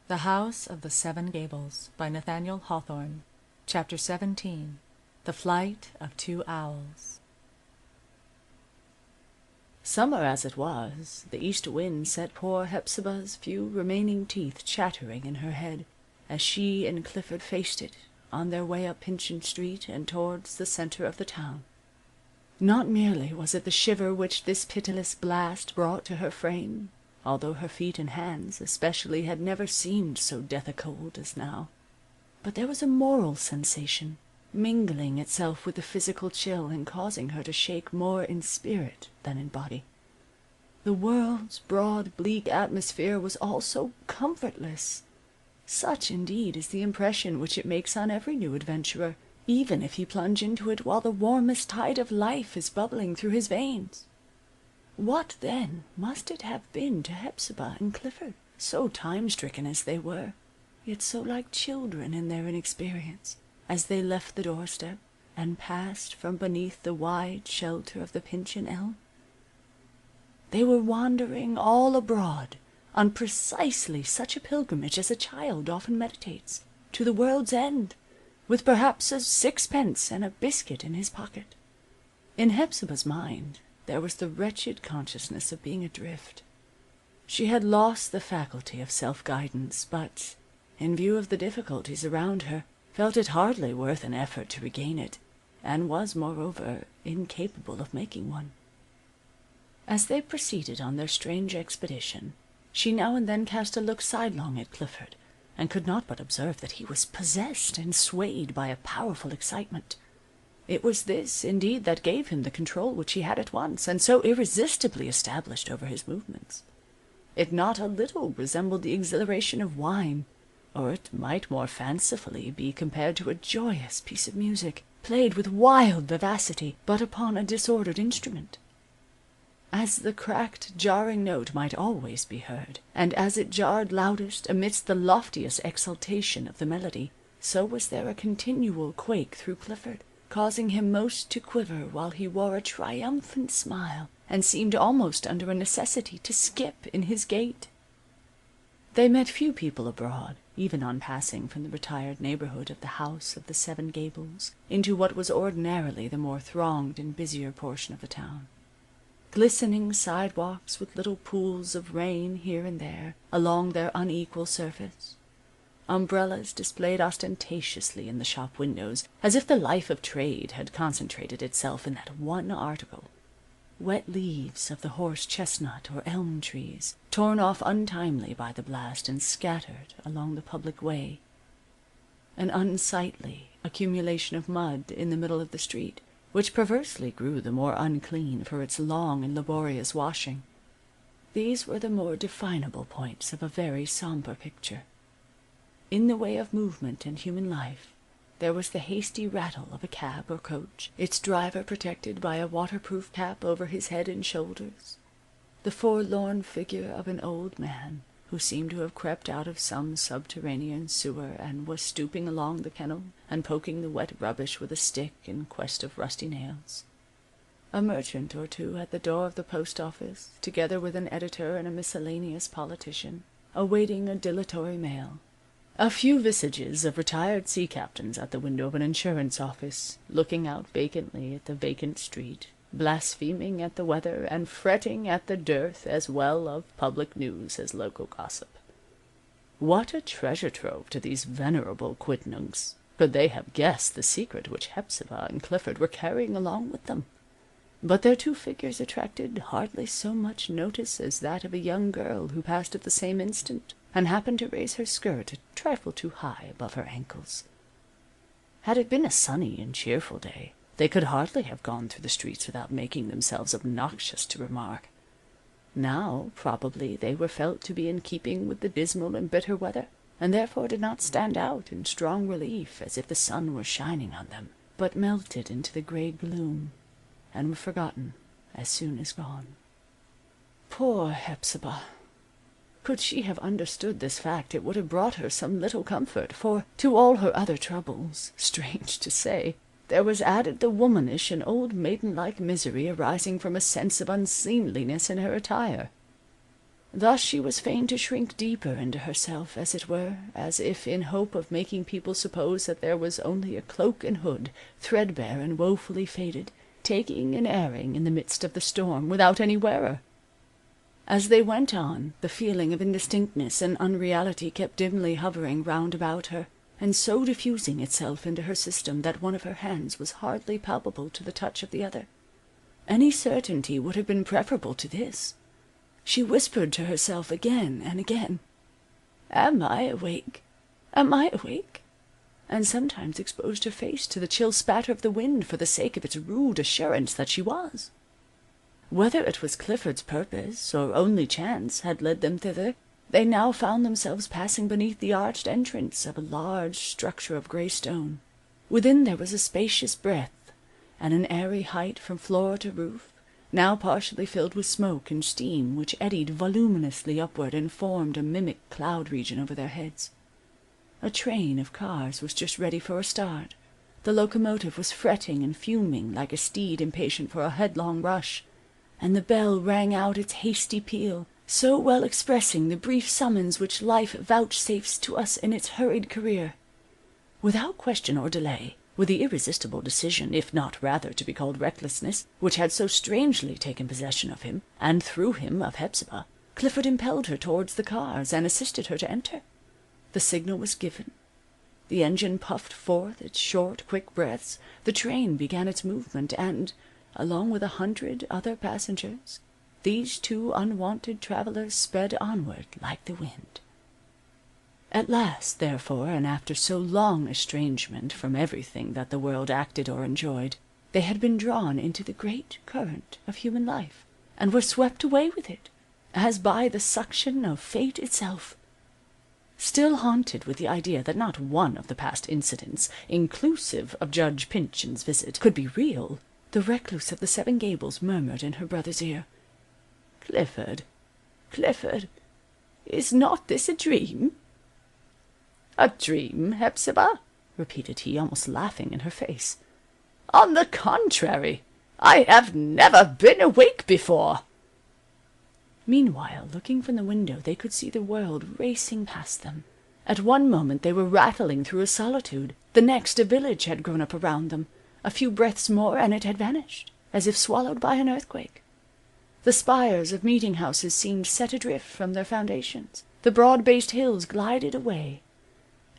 The House of the Seven Gables by Nathaniel Hawthorne. Chapter 17. The Flight of Two Owls. Summer as it was, the east wind set poor Hepzibah's few remaining teeth chattering in her head, as she and Clifford faced it, on their way up Pyncheon Street and towards the centre of the town. Not merely was it the shiver which this pitiless blast brought to her frame, although her feet and hands especially had never seemed so death-cold as now, but there was a moral sensation, mingling itself with the physical chill and causing her to shake more in spirit than in body. The world's broad bleak atmosphere was all so comfortless. Such indeed is the impression which it makes on every new adventurer, even if he plunge into it while the warmest tide of life is bubbling through his veins. What, then, must it have been to Hepzibah and Clifford, so time-stricken as they were, yet so like children in their inexperience, as they left the doorstep, and passed from beneath the wide shelter of the Pyncheon elm? They were wandering all abroad, on precisely such a pilgrimage as a child often meditates, to the world's end, with perhaps a sixpence and a biscuit in his pocket. In Hepzibah's mind there was the wretched consciousness of being adrift. She had lost the faculty of self-guidance, but, in view of the difficulties around her, felt it hardly worth an effort to regain it, and was, moreover, incapable of making one. As they proceeded on their strange expedition, she now and then cast a look sidelong at Clifford, and could not but observe that he was possessed and swayed by a powerful excitement. It was this, indeed, that gave him the control which he had at once, and so irresistibly established over his movements. It not a little resembled the exhilaration of wine, or it might more fancifully be compared to a joyous piece of music, played with wild vivacity, but upon a disordered instrument. As the cracked, jarring note might always be heard, and as it jarred loudest amidst the loftiest exultation of the melody, so was there a continual quake through Clifford, causing him most to quiver, while he wore a triumphant smile, and seemed almost under a necessity to skip in his gait. They met few people abroad, even on passing from the retired neighborhood of the House of the Seven Gables into what was ordinarily the more thronged and busier portion of the town. Glistening sidewalks with little pools of rain here and there along their unequal surface, umbrellas displayed ostentatiously in the shop windows, as if the life of trade had concentrated itself in that one article, wet leaves of the horse-chestnut or elm trees, torn off untimely by the blast and scattered along the public way, an unsightly accumulation of mud in the middle of the street, which perversely grew the more unclean for its long and laborious washing. These were the more definable points of a very sombre picture. In the way of movement and human life, there was the hasty rattle of a cab or coach, its driver protected by a waterproof cap over his head and shoulders, the forlorn figure of an old man, who seemed to have crept out of some subterranean sewer, and was stooping along the kennel, and poking the wet rubbish with a stick in quest of rusty nails. A merchant or two at the door of the post-office, together with an editor and a miscellaneous politician, awaiting a dilatory mail. A few visages of retired sea captains at the window of an insurance office, looking out vacantly at the vacant street, blaspheming at the weather, and fretting at the dearth as well of public news as local gossip. What a treasure trove to these venerable quidnuncs could they have guessed the secret which Hepzibah and Clifford were carrying along with them! But their two figures attracted hardly so much notice as that of a young girl who passed at the same instant, and happened to raise her skirt a trifle too high above her ankles. Had it been a sunny and cheerful day, they could hardly have gone through the streets without making themselves obnoxious to remark. Now, probably, they were felt to be in keeping with the dismal and bitter weather, and therefore did not stand out in strong relief as if the sun were shining on them, but melted into the gray gloom, and were forgotten as soon as gone. Poor Hepzibah! Could she have understood this fact, it would have brought her some little comfort, for, to all her other troubles, strange to say, there was added the womanish and old maiden-like misery arising from a sense of unseemliness in her attire. Thus she was fain to shrink deeper into herself, as it were, as if in hope of making people suppose that there was only a cloak and hood, threadbare and woefully faded, taking and airing in the midst of the storm, without any wearer. As they went on, the feeling of indistinctness and unreality kept dimly hovering round about her, and so diffusing itself into her system that one of her hands was hardly palpable to the touch of the other. Any certainty would have been preferable to this. She whispered to herself again and again, "Am I awake? Am I awake?" and sometimes exposed her face to the chill spatter of the wind for the sake of its rude assurance that she was. Whether it was Clifford's purpose, or only chance, had led them thither, they now found themselves passing beneath the arched entrance of a large structure of grey stone. Within there was a spacious breadth, and an airy height from floor to roof, now partially filled with smoke and steam which eddied voluminously upward and formed a mimic cloud region over their heads. A train of cars was just ready for a start. The locomotive was fretting and fuming like a steed impatient for a headlong rush, and the bell rang out its hasty peal, so well expressing the brief summons which life vouchsafes to us in its hurried career. Without question or delay, with the irresistible decision, if not rather to be called recklessness, which had so strangely taken possession of him, and through him of Hepzibah, Clifford impelled her towards the cars, and assisted her to enter. The signal was given. The engine puffed forth its short, quick breaths, the train began its movement, and, along with 100 other passengers, these two unwonted travellers sped onward like the wind. At last, therefore, and after so long estrangement from everything that the world acted or enjoyed, they had been drawn into the great current of human life, and were swept away with it, as by the suction of fate itself. Still haunted with the idea that not one of the past incidents, inclusive of Judge Pyncheon's visit, could be real, the recluse of the Seven Gables murmured in her brother's ear, "Clifford, Clifford, is not this a dream?" "A dream, Hepzibah?" repeated he, almost laughing in her face. "On the contrary, I have never been awake before." Meanwhile, looking from the window, they could see the world racing past them. At one moment they were rattling through a solitude, the next a village had grown up around them. A few breaths more, and it had vanished, as if swallowed by an earthquake. The spires of meeting-houses seemed set adrift from their foundations. The broad-based hills glided away.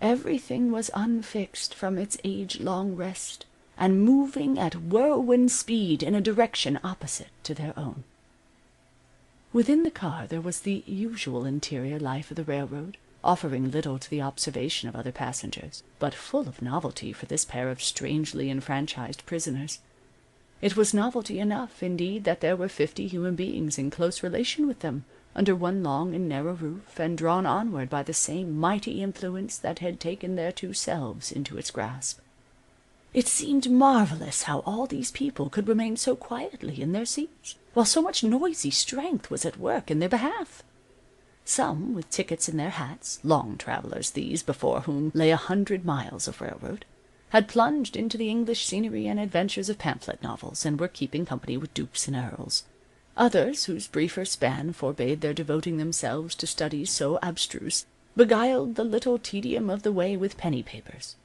Everything was unfixed from its age-long rest, and moving at whirlwind speed in a direction opposite to their own. Within the car there was the usual interior life of the railroad, offering little to the observation of other passengers, but full of novelty for this pair of strangely enfranchised prisoners. It was novelty enough, indeed, that there were 50 human beings in close relation with them, under one long and narrow roof, and drawn onward by the same mighty influence that had taken their two selves into its grasp. It seemed marvelous how all these people could remain so quietly in their seats, while so much noisy strength was at work in their behalf. Some, with tickets in their hats, long travellers these, before whom lay 100 miles of railroad, had plunged into the English scenery and adventures of pamphlet novels, and were keeping company with dukes and earls. Others, whose briefer span forbade their devoting themselves to studies so abstruse, beguiled the little tedium of the way with penny papers.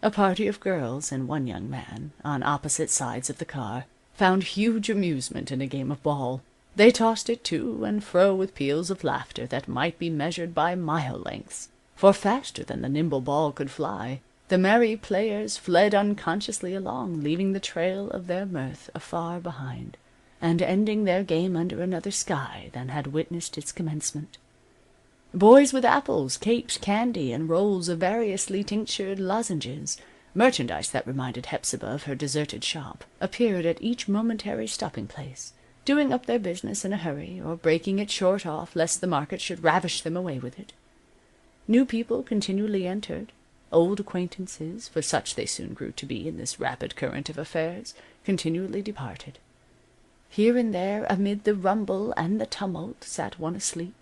A party of girls and one young man, on opposite sides of the car, found huge amusement in a game of ball. They tossed it to and fro with peals of laughter that might be measured by mile lengths, for faster than the nimble ball could fly, the merry players fled unconsciously along, leaving the trail of their mirth afar behind, and ending their game under another sky than had witnessed its commencement. Boys with apples, cakes, candy, and rolls of variously tinctured lozenges, merchandise that reminded Hepzibah of her deserted shop, appeared at each momentary stopping-place, doing up their business in a hurry, or breaking it short off lest the market should ravish them away with it. New people continually entered. Old acquaintances, for such they soon grew to be in this rapid current of affairs, continually departed. Here and there, amid the rumble and the tumult, sat one asleep.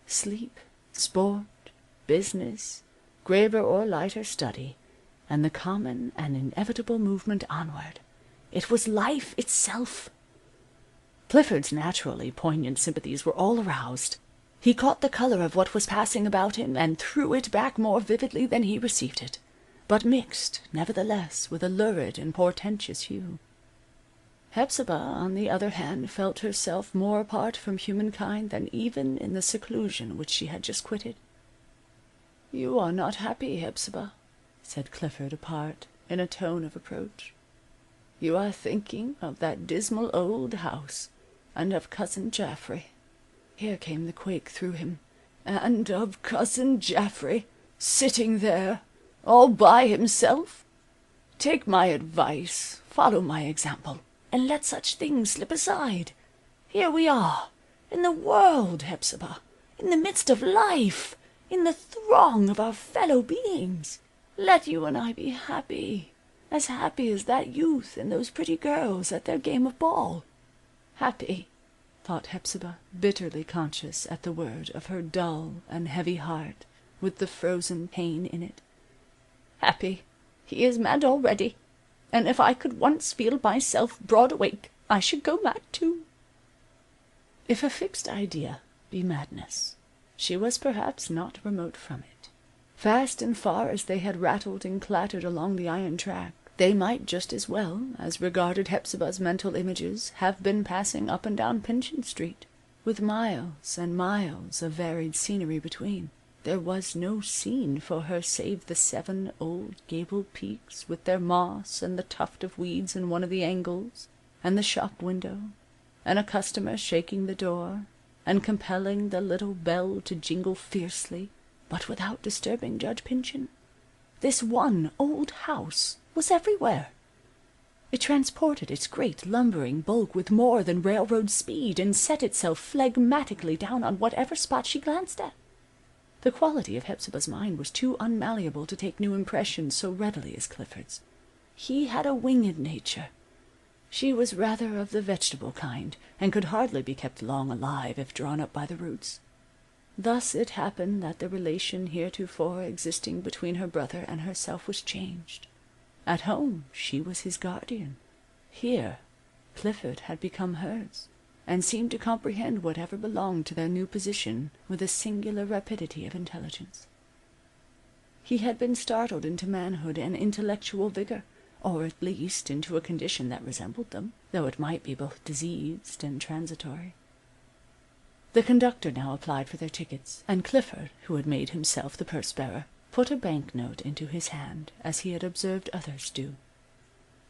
Sleep, sport, business, graver or lighter study, and the common and inevitable movement onward. It was life itself. Clifford's naturally poignant sympathies were all aroused. He caught the color of what was passing about him, and threw it back more vividly than he received it, but mixed, nevertheless, with a lurid and portentous hue. Hepzibah, on the other hand, felt herself more apart from humankind than even in the seclusion which she had just quitted. "You are not happy, Hepzibah," said Clifford apart, in a tone of reproach. "You are thinking of that dismal old house, and of cousin Jaffrey." Here came the quake through him. "And of cousin Jaffrey, sitting there, all by himself. Take my advice, follow my example, and let such things slip aside. Here we are, in the world, Hepzibah, in the midst of life, in the throng of our fellow beings. Let you and I be happy as that youth and those pretty girls at their game of ball." Happy, thought Hepzibah, bitterly conscious at the word of her dull and heavy heart with the frozen pain in it. Happy, he is mad already, and if I could once feel myself broad awake, I should go mad too. If a fixed idea be madness, she was perhaps not remote from it. Fast and far as they had rattled and clattered along the iron track, they might just as well, as regarded Hepzibah's mental images, have been passing up and down Pyncheon Street, with miles and miles of varied scenery between. There was no scene for her save the 7 old gabled peaks, with their moss and the tuft of weeds in one of the angles, and the shop window, and a customer shaking the door, and compelling the little bell to jingle fiercely, but without disturbing Judge Pyncheon. This one old house was everywhere. It transported its great lumbering bulk with more than railroad speed, and set itself phlegmatically down on whatever spot she glanced at. The quality of Hepzibah's mind was too unmalleable to take new impressions so readily as Clifford's. He had a winged nature. She was rather of the vegetable kind, and could hardly be kept long alive if drawn up by the roots. Thus it happened that the relation heretofore existing between her brother and herself was changed. At home she was his guardian. Here Clifford had become hers, and seemed to comprehend whatever belonged to their new position with a singular rapidity of intelligence. He had been startled into manhood and intellectual vigor, or at least into a condition that resembled them, though it might be both diseased and transitory. The conductor now applied for their tickets, and Clifford, who had made himself the purse-bearer, put a bank-note into his hand, as he had observed others do.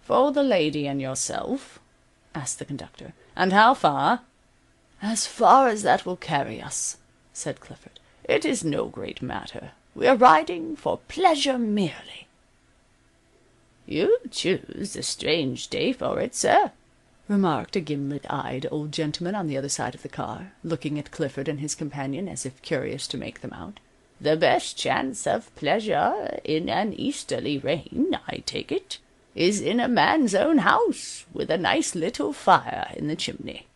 "For the lady and yourself?" asked the conductor. "And how far?" "As far as that will carry us," said Clifford. "It is no great matter. We are riding for pleasure merely." "You choose a strange day for it, sir," remarked a gimlet-eyed old gentleman on the other side of the car, looking at Clifford and his companion as if curious to make them out. "The best chance of pleasure in an easterly rain, I take it, is in a man's own house, with a nice little fire in the chimney."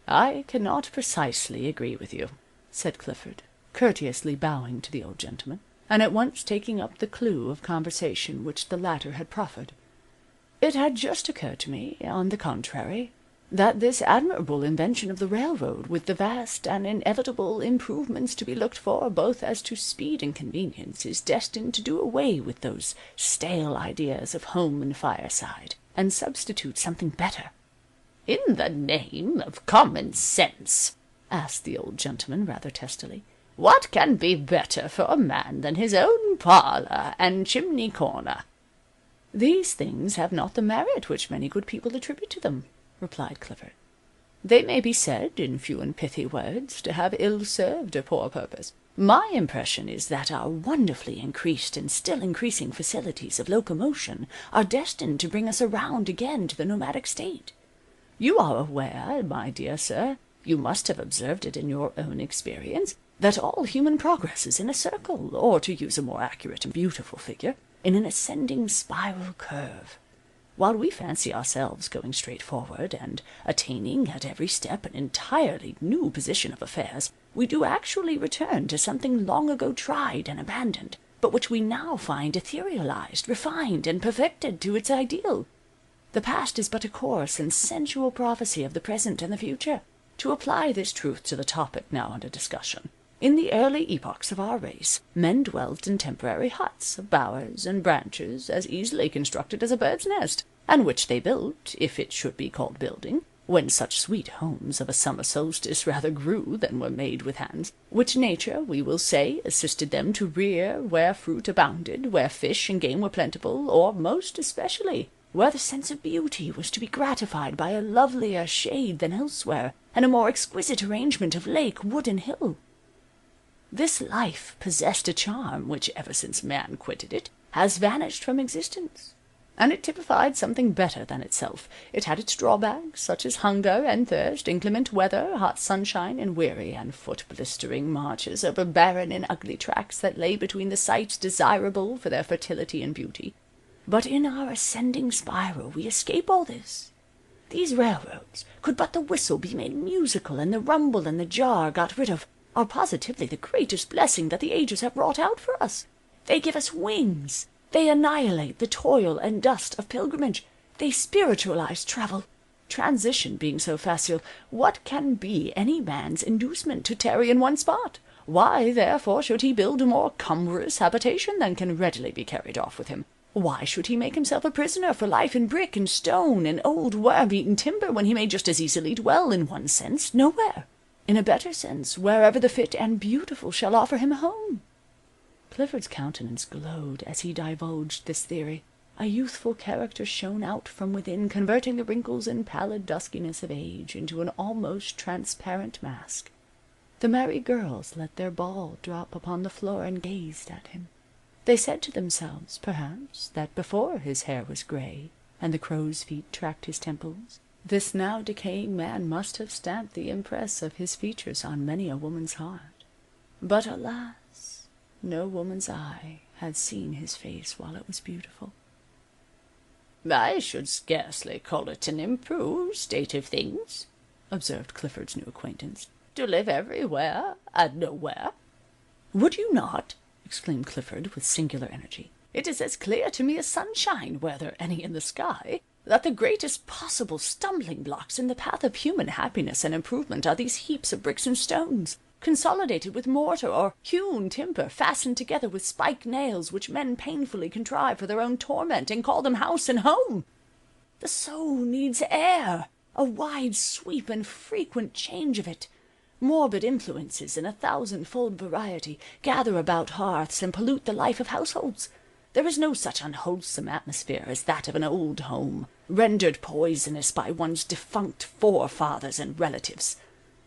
"I cannot precisely agree with you," said Clifford, courteously bowing to the old gentleman, and at once taking up the clue of conversation which the latter had proffered. "It had just occurred to me, on the contrary, that this admirable invention of the railroad, with the vast and inevitable improvements to be looked for, both as to speed and convenience, is destined to do away with those stale ideas of home and fireside, and substitute something better." "In the name of common sense," asked the old gentleman rather testily, "what can be better for a man than his own parlor and chimney corner?" "These things have not the merit which many good people attribute to them," replied Clifford. "They may be said, in few and pithy words, to have ill-served a poor purpose. My impression is that our wonderfully increased and still increasing facilities of locomotion are destined to bring us around again to the nomadic state. You are aware, my dear sir, you must have observed it in your own experience, that all human progress is in a circle, or, to use a more accurate and beautiful figure, in an ascending spiral curve. While we fancy ourselves going straight forward, and attaining at every step an entirely new position of affairs, we do actually return to something long ago tried and abandoned, but which we now find etherealized, refined, and perfected to its ideal. The past is but a coarse and sensual prophecy of the present and the future. To apply this truth to the topic now under discussion, in the early epochs of our race, men dwelt in temporary huts of boughs and branches as easily constructed as a bird's nest, and which they built, if it should be called building, when such sweet homes of a summer solstice rather grew than were made with hands, which nature, we will say, assisted them to rear where fruit abounded, where fish and game were plentiful, or, most especially, where the sense of beauty was to be gratified by a lovelier shade than elsewhere, and a more exquisite arrangement of lake, wood, and hill. This life possessed a charm which, ever since man quitted it, has vanished from existence, and it typified something better than itself. It had its drawbacks, such as hunger and thirst, inclement weather, hot sunshine, and weary and foot-blistering marches over barren and ugly tracts that lay between the sites desirable for their fertility and beauty. But in our ascending spiral we escape all this. These railroads, could but the whistle be made musical and the rumble and the jar got rid of, are positively the greatest blessing that the ages have wrought out for us. They give us wings. They annihilate the toil and dust of pilgrimage. They spiritualize travel. Transition being so facile, what can be any man's inducement to tarry in one spot? Why, therefore, should he build a more cumbrous habitation than can readily be carried off with him? Why should he make himself a prisoner for life in brick and stone and old worm-eaten timber, when he may just as easily dwell, in one sense, nowhere, in a better sense, wherever the fit and beautiful shall offer him a home? Clifford's countenance glowed as he divulged this theory. A youthful character shone out from within, converting the wrinkles and pallid duskiness of age into an almost transparent mask. The merry girls let their ball drop upon the floor and gazed at him. They said to themselves, perhaps, that before his hair was gray, and the crow's feet tracked his temples, this now decaying man must have stamped the impress of his features on many a woman's heart. But alas, no woman's eye had seen his face while it was beautiful. "I should scarcely call it an improved state of things," observed Clifford's new acquaintance, "to live everywhere and nowhere." "Would you not?" exclaimed Clifford with singular energy. "It is as clear to me as sunshine, were there any in the sky, that the greatest possible stumbling blocks in the path of human happiness and improvement are these heaps of bricks and stones, consolidated with mortar, or hewn timber, fastened together with spike nails, which men painfully contrive for their own torment, and call them house and home. The soul needs air, a wide sweep and frequent change of it. Morbid influences in a thousand-fold variety gather about hearths and pollute the life of households. There is no such unwholesome atmosphere as that of an old home, rendered poisonous by one's defunct forefathers and relatives.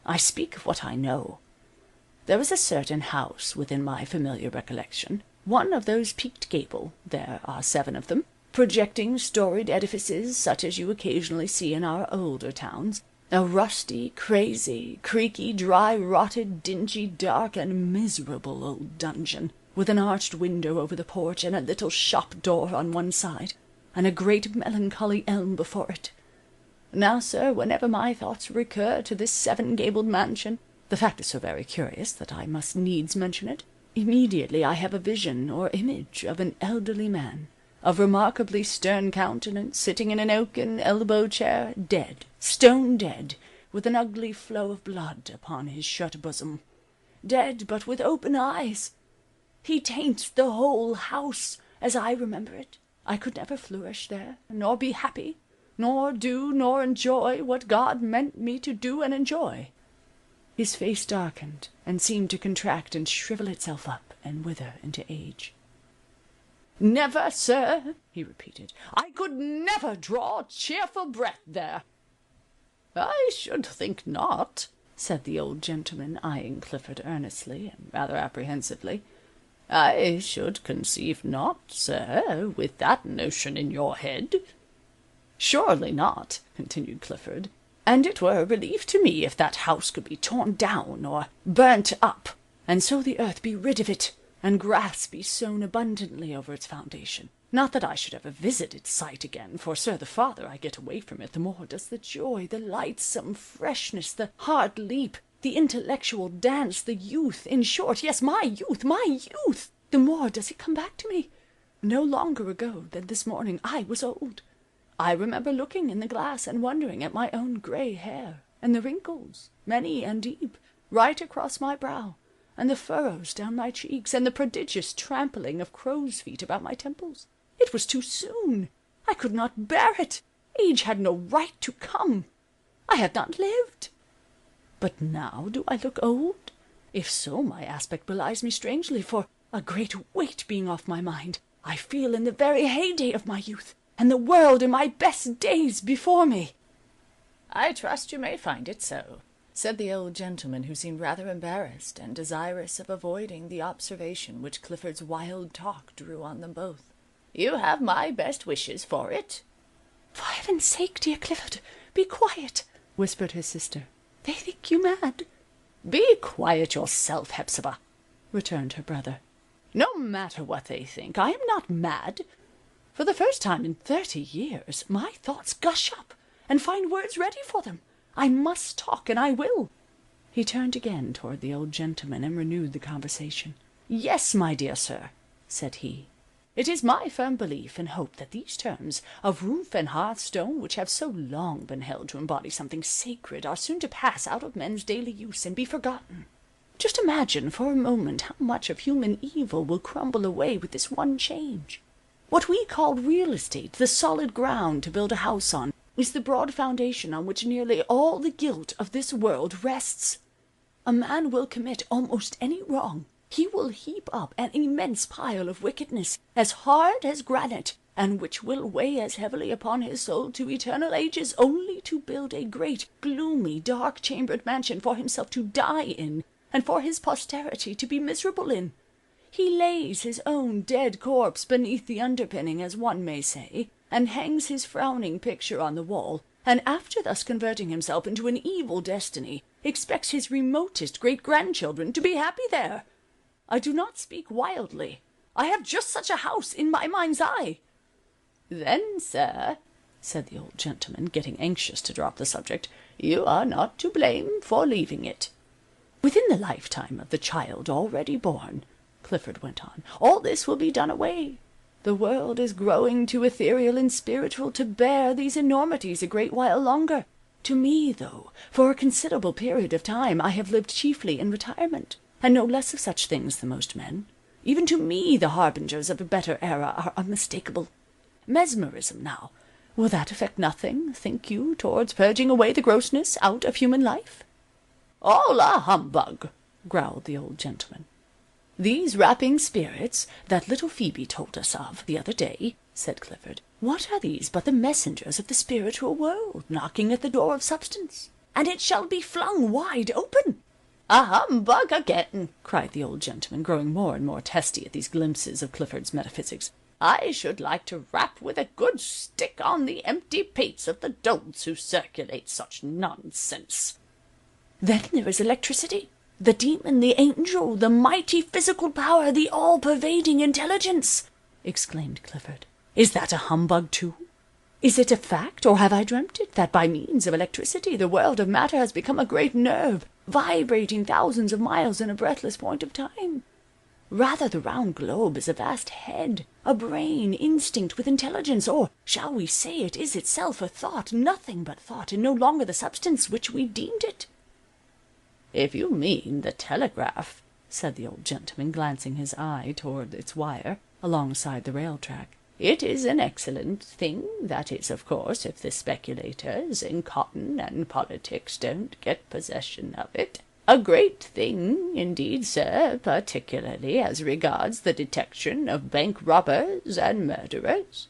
I speak of what I know. There is a certain house within my familiar recollection, one of those peaked gable, there are 7 of them, projecting storied edifices such as you occasionally see in our older towns, a rusty, crazy, creaky, dry-rotted, dingy, dark, and miserable old dungeon, with an arched window over the porch, and a little shop-door on one side, and a great melancholy elm before it. Now, sir, whenever my thoughts recur to this 7-gabled mansion, the fact is so very curious that I must needs mention it, immediately I have a vision or image of an elderly man, of remarkably stern countenance, sitting in an oaken elbow-chair, dead, stone dead, with an ugly flow of blood upon his shut bosom. Dead, but with open eyes. He taints the whole house, as I remember it. I could never flourish there, nor be happy, nor do nor enjoy what God meant me to do and enjoy." His face darkened, and seemed to contract and shrivel itself up, and wither into age. "Never, sir," he repeated. "I could never draw cheerful breath there." "I should think not," said the old gentleman, eyeing Clifford earnestly and rather apprehensively. "I should conceive not, sir, with that notion in your head." "Surely not," continued Clifford, "and it were a relief to me if that house could be torn down or burnt up, and so the earth be rid of it, and grass be sown abundantly over its foundation. Not that I should ever visit its site again, for, sir, the farther I get away from it, the more does the joy, the lightsome freshness, the heart leap, the intellectual dance, the youth, in short, yes, my youth, the more does it come back to me. No longer ago than this morning I was old. I remember looking in the glass and wondering at my own gray hair, and the wrinkles, many and deep, right across my brow, and the furrows down my cheeks, and the prodigious trampling of crow's feet about my temples. It was too soon. I could not bear it. Age had no right to come. I had not lived. But now do I look old? If so, my aspect belies me strangely, for, a great weight being off my mind, I feel in the very heyday of my youth, and the world in my best days before me. I trust you may find it so, said the old gentleman, who seemed rather embarrassed, and desirous of avoiding the observation which Clifford's wild talk drew on them both. You have my best wishes for it. For heaven's sake, dear Clifford, be quiet, whispered his sister. They think you mad. Be quiet yourself, Hepzibah, returned her brother. No matter what they think, I am not mad. For the first time in 30 years, my thoughts gush up, and find words ready for them. I must talk, and I will. He turned again toward the old gentleman, and renewed the conversation. Yes, my dear sir, said he. It is my firm belief and hope that these terms of roof and hearthstone, which have so long been held to embody something sacred, are soon to pass out of men's daily use and be forgotten. Just imagine for a moment how much of human evil will crumble away with this one change. What we call real estate, the solid ground to build a house on, is the broad foundation on which nearly all the guilt of this world rests. A man will commit almost any wrong. He will heap up an immense pile of wickedness, as hard as granite, and which will weigh as heavily upon his soul to eternal ages, only to build a great, gloomy, dark-chambered mansion for himself to die in, and for his posterity to be miserable in. He lays his own dead corpse beneath the underpinning, as one may say, and hangs his frowning picture on the wall, and after thus converting himself into an evil destiny, expects his remotest great-grandchildren to be happy there. I do not speak wildly. I have just such a house in my mind's eye. Then, sir, said the old gentleman, getting anxious to drop the subject, you are not to blame for leaving it. Within the lifetime of the child already born, Clifford went on, all this will be done away. The world is growing too ethereal and spiritual to bear these enormities a great while longer. To me, though, for a considerable period of time I have lived chiefly in retirement, and know less of such things than most men, even to me the harbingers of a better era are unmistakable. Mesmerism, now, will that effect nothing, think you, towards purging away the grossness out of human life? All a humbug, growled the old gentleman. These rapping spirits that little Phoebe told us of the other day, said Clifford, what are these but the messengers of the spiritual world, knocking at the door of substance? And it shall be flung wide open. A humbug again, cried the old gentleman, growing more and more testy at these glimpses of Clifford's metaphysics. I should like to rap with a good stick on the empty pates of the dolts who circulate such nonsense. Then there is electricity, the demon, the angel, the mighty physical power, the all-pervading intelligence, exclaimed Clifford. Is that a humbug too? Is it a fact, or have I dreamt it, that by means of electricity the world of matter has become a great nerve, vibrating thousands of miles in a breathless point of time? Rather, the round globe is a vast head, a brain instinct with intelligence, or shall we say it is itself a thought, nothing but thought, and no longer the substance which we deemed it? If you mean the telegraph, said the old gentleman, glancing his eye toward its wire alongside the rail track, it is an excellent thing, that is, of course, if the speculators in cotton and politics don't get possession of it. A great thing, indeed, sir, particularly as regards the detection of bank robbers and murderers.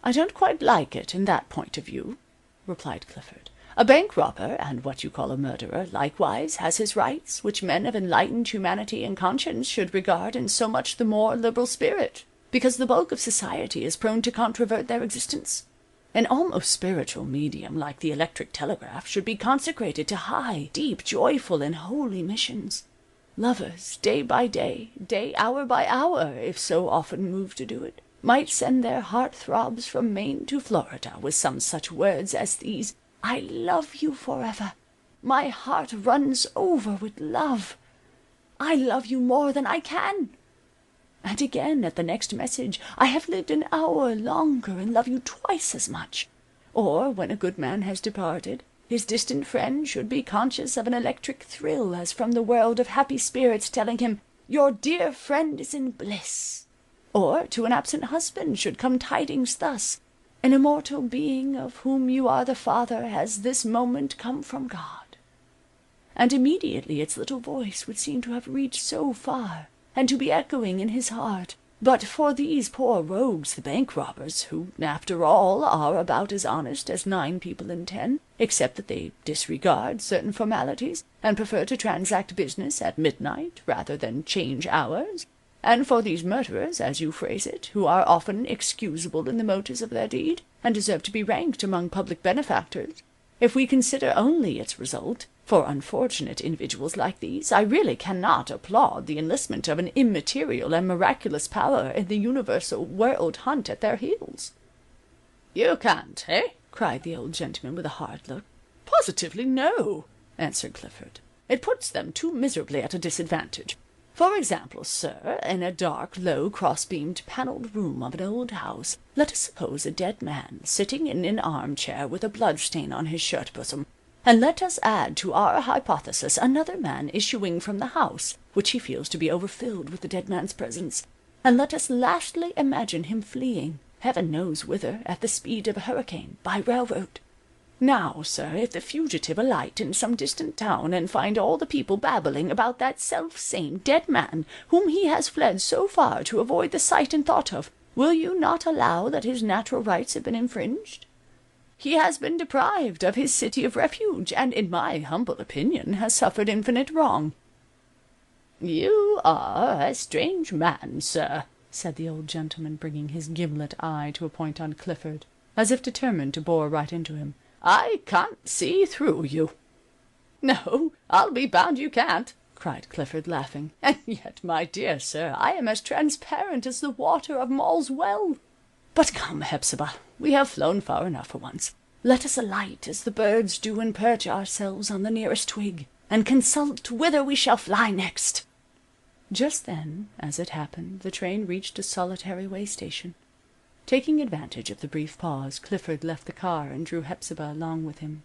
I don't quite like it in that point of view, replied Clifford. A bank robber, and what you call a murderer, likewise has his rights, which men of enlightened humanity and conscience should regard in so much the more liberal spirit, because the bulk of society is prone to controvert their existence. An almost spiritual medium like the electric telegraph should be consecrated to high, deep, joyful, and holy missions. Lovers, day by day, hour by hour, if so often moved to do it, might send their heart-throbs from Maine to Florida with some such words as these: I love you forever. My heart runs over with love. I love you more than I can. And again, at the next message, I have lived an hour longer and love you twice as much. Or, when a good man has departed, his distant friend should be conscious of an electric thrill as from the world of happy spirits telling him, your dear friend is in bliss. Or to an absent husband should come tidings thus, an immortal being of whom you are the father has this moment come from God. And immediately its little voice would seem to have reached so far, and to be echoing in his heart, but for these poor rogues the bank robbers, who, after all, are about as honest as 9 people in 10, except that they disregard certain formalities, and prefer to transact business at midnight rather than change hours, and for these murderers, as you phrase it, who are often excusable in the motives of their deed, and deserve to be ranked among public benefactors, if we consider only its result, for unfortunate individuals like these, I really cannot applaud the enlistment of an immaterial and miraculous power in the universal world hunt at their heels." "You can't, eh?" cried the old gentleman with a hard look. "Positively no," answered Clifford. "It puts them too miserably at a disadvantage. For example, sir, in a dark, low, cross-beamed, panelled room of an old house, let us suppose a dead man sitting in an arm-chair with a blood-stain on his shirt-bosom, and let us add to our hypothesis another man issuing from the house, which he feels to be overfilled with the dead man's presence, and let us lastly imagine him fleeing, heaven knows whither, at the speed of a hurricane, by railroad. Now, sir, if the fugitive alight in some distant town, and find all the people babbling about that self-same dead man whom he has fled so far to avoid the sight and thought of, will you not allow that his natural rights have been infringed? He has been deprived of his city of refuge, and, in my humble opinion, has suffered infinite wrong." "You are a strange man, sir," said the old gentleman, bringing his gimlet eye to a point on Clifford, as if determined to bore right into him. "I can't see through you." "No, I'll be bound you can't," cried Clifford, laughing. "And yet, my dear sir, I am as transparent as the water of Moll's well. But come, Hepzibah, we have flown far enough for once. Let us alight as the birds do and perch ourselves on the nearest twig, and consult whither we shall fly next." Just then, as it happened, the train reached a solitary way station. Taking advantage of the brief pause, Clifford left the car and drew Hepzibah along with him.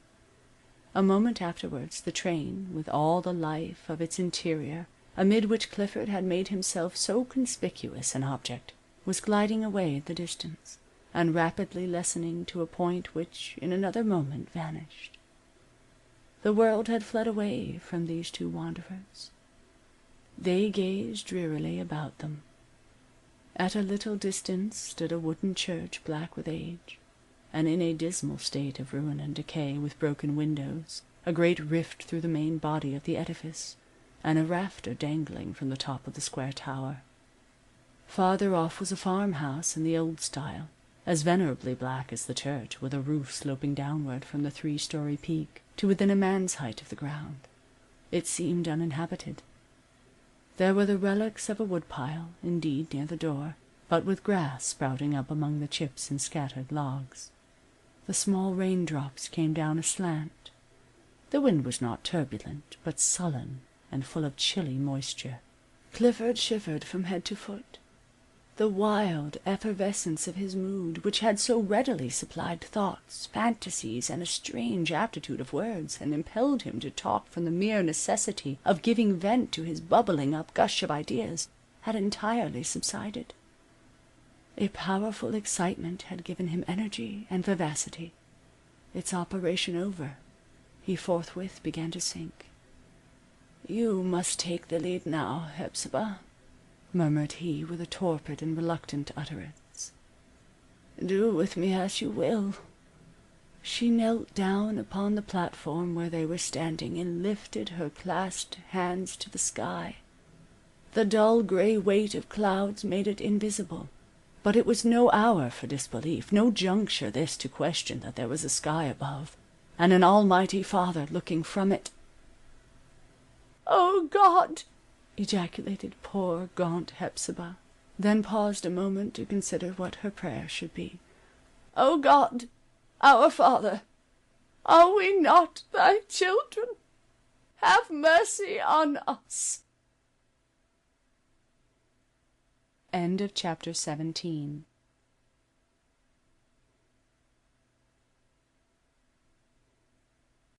A moment afterwards the train, with all the life of its interior, amid which Clifford had made himself so conspicuous an object, was gliding away at the distance, and rapidly lessening to a point which in another moment vanished. The world had fled away from these 2 wanderers. They gazed drearily about them. At a little distance stood a wooden church black with age, and in a dismal state of ruin and decay, with broken windows, a great rift through the main body of the edifice, and a rafter dangling from the top of the square tower. Farther off was a farmhouse in the old style, as venerably black as the church, with a roof sloping downward from the 3-story peak to within a man's height of the ground. It seemed uninhabited. There were the relics of a woodpile, indeed, near the door, but with grass sprouting up among the chips and scattered logs. The small raindrops came down aslant. The wind was not turbulent, but sullen and full of chilly moisture. Clifford shivered from head to foot. The wild effervescence of his mood, which had so readily supplied thoughts, fantasies, and a strange aptitude of words, and impelled him to talk from the mere necessity of giving vent to his bubbling up gush of ideas, had entirely subsided. A powerful excitement had given him energy and vivacity. Its operation over, he forthwith began to sink. "You must take the lead now, Hepzibah," murmured he, with a torpid and reluctant utterance. "Do with me as you will." She knelt down upon the platform where they were standing, and lifted her clasped hands to the sky. The dull gray weight of clouds made it invisible, but it was no hour for disbelief, no juncture this to question that there was a sky above, and an almighty Father looking from it. "Oh, God!" ejaculated poor gaunt Hepzibah, then paused a moment to consider what her prayer should be. "O God, our Father, are we not thy children? Have mercy on us." End of chapter 17.